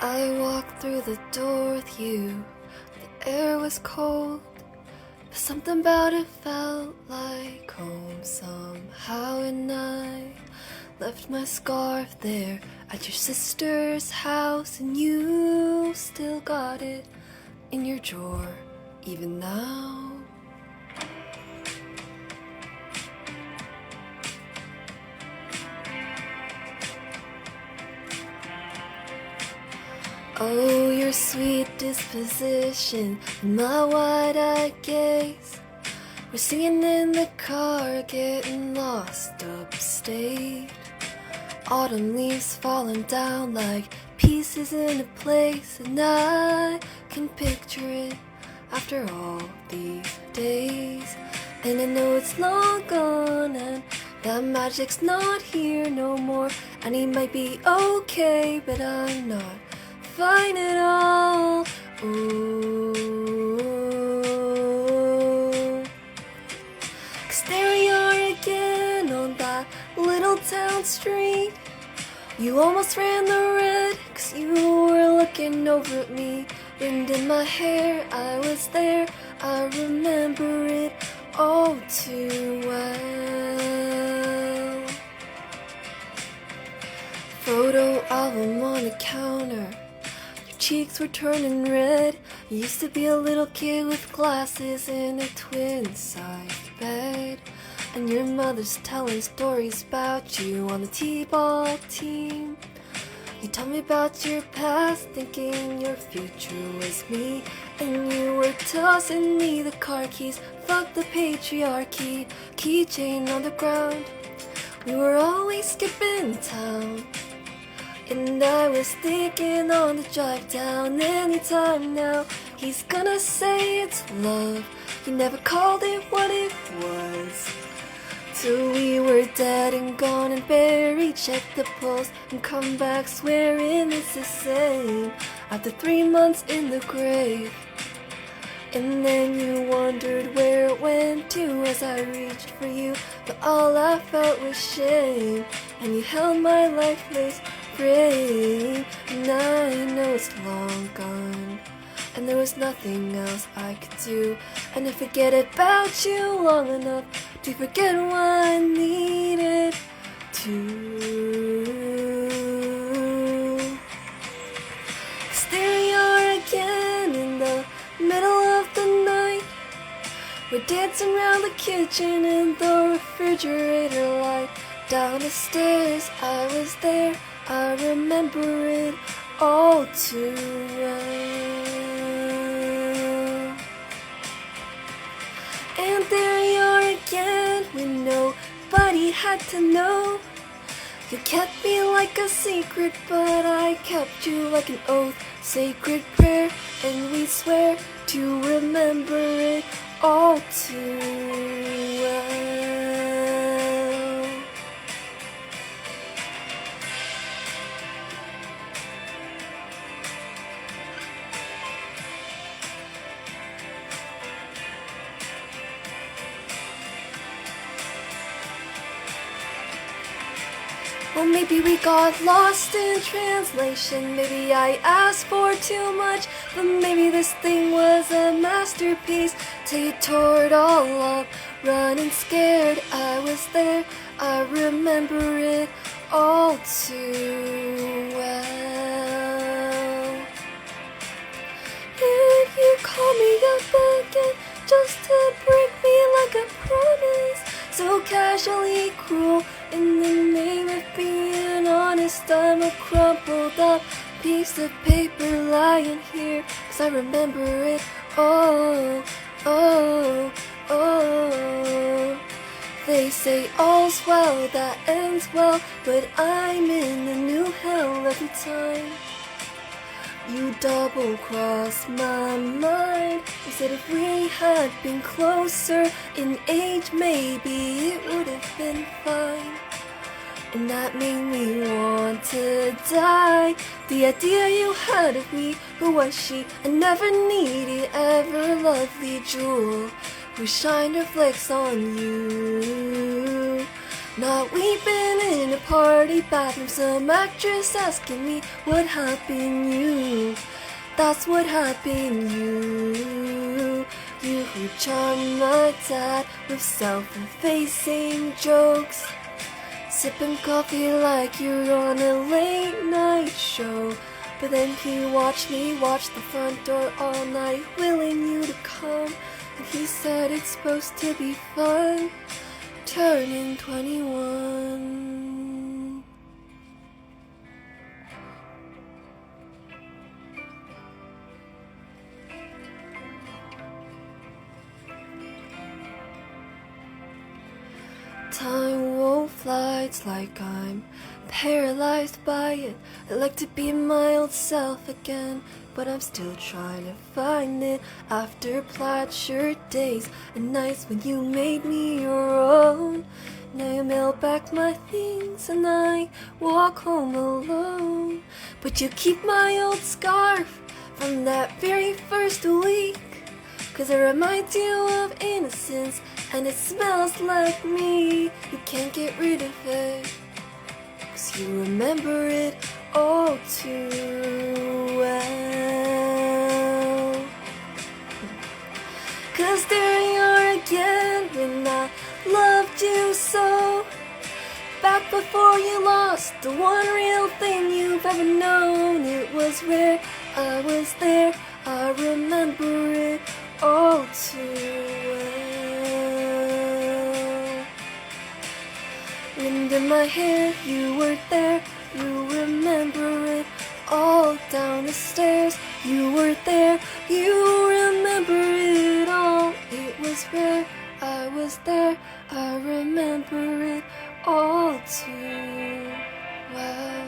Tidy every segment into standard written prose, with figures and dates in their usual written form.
I walked through the door with you. The air was cold, but something about it felt like home somehow. And I left my scarf there at your sister's house, and you still got it in your drawer even now. Oh, your sweet disposition and my wide-eyed gaze. We're singing in the car, getting lost upstate. Autumn leaves falling down like pieces in a place, and I can picture it after all these days. And I know it's long gone and that magic's not here no more. And he might be okay, but I'm not fine at all. Ooh. 'Cause there we are again on that little town street. You almost ran the red 'cause you were looking over at me. Wind in my hair, I was there, I remember it all too well. Photo album on the counter, cheeks were turning red. You used to be a little kid with glasses in a twin-sized bed. And your mother's telling stories about you on the t-ball team. You told me about your past, thinking your future was me. And you were tossing me the car keys, fuck the patriarchy. Keychain on the ground, we were always skipping town. And I was thinking on the drive down, anytime now he's gonna say it's love. He never called it what it was, till we were dead and gone and buried. Check the pulse and come back swearing it's the same after 3 months in the grave. And then you wondered where it went to as I reached for you, but all I felt was shame. And you held my lifeless frame, and I know it's long gone, and there was nothing else I could do. And to forget about you long enough to forget what I needed to. 'Cause there we are again in the middle of the night. We're dancing around the kitchen and the refrigerator light. Down the stairs, I was there, I remember it all too well. And there you are again when nobody had to know. You kept me like a secret, but I kept you like an oath. Sacred prayer, and we swear to remember it all too well. Well, maybe we got lost in translation. Maybe I asked for too much, but maybe this thing was a masterpiece till you tore it all up. Running scared, I was there, I remember it all too well. And you called me up again just to break me like a promise, so casually cruel. In the name of being honest, I'm a crumpled up piece of paper lying here, 'cause I remember it all, oh, oh. They say all's well that ends well, but I'm in a new hell every time. You double-crossed my mind. You said if we had been closer in age, maybe it would have been fine. And that made me want to die. The idea you had of me, who was she? I never needed, ever lovely jewel who shined her flakes on you. Not weeping in a party bathroom, some actress asking me what happened you. That's what happened you. You who charmed my dad with self-effacing jokes, sipping coffee like you're on a late night show. But then he watched me watch the front door all night, willing you to come. And he said it's supposed to be fun, turning 21. Time won't fly, it's like I'm paralyzed by it. I'd like to be my old self again, but I'm still trying to find it. After plaid shirt days and nights when you made me your own, now you mail back my things and I walk home alone. But you keep my old scarf from that very first week, 'cause it reminds you of innocence and it smells like me. You can't get rid of it, 'cause you remember it all too well. 'Cause there you are again when I loved you so, back before you lost the one real thing you've ever known. It was rare, I was there, I remember it all too well. Wind in my hair, you were there, you remember it all. Down the stairs, you were there, you remember it all. It was rare, I was there, I remember it all too well.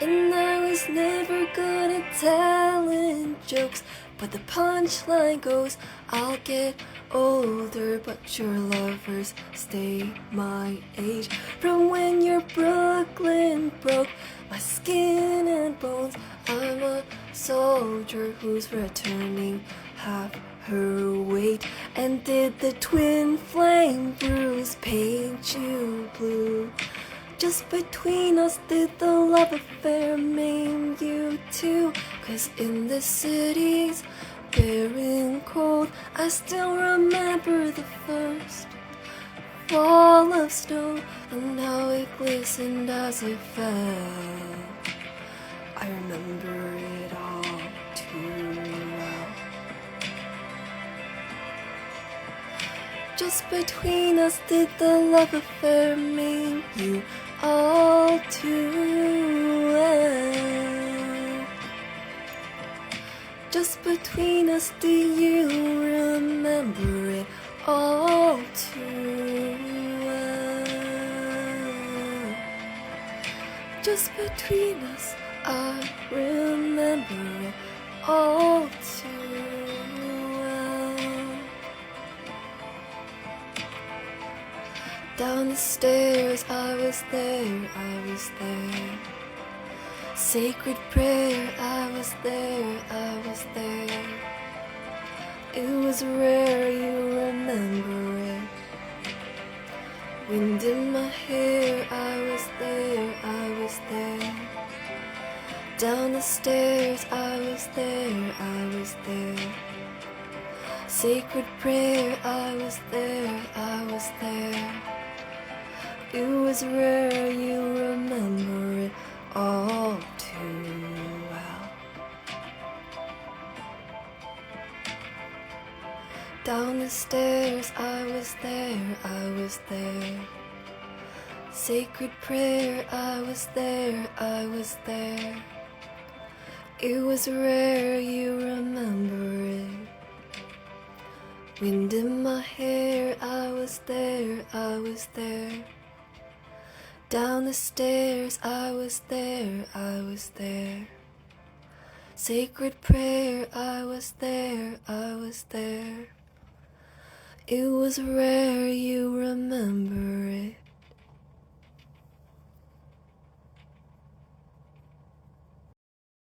And I was never good at telling jokes, but the punchline goes, I'll get older, but your lovers stay my age. From when your Brooklyn broke my skin and bones, I'm a soldier who's returning half her weight. And did the twin flame bruise paint you blue? Just between us, did the love affair maim you too? 'Cause in the city's barren cold, I still remember the first fall of snow and how it glistened as it fell. I remember it all too well. Just between us, did the love affair maim you all too well? Just between us, do you remember it all too well? Just between us, I remember it all too well. Down the stairs, I was there, I was there. Sacred prayer, I was there, I was there. It was rare, you remember it. Wind in my hair, I was there, I was there. Down the stairs, I was there, I was there. Sacred prayer, I was there, I was there. It was rare, you remember it all too well. Down the stairs, I was there, I was there. Sacred prayer, I was there, I was there. It was rare, you remember it. Wind in my hair, I was there, I was there. Down the stairs, I was there, I was there. Sacred prayer, I was there, I was there. It was rare, you remember it.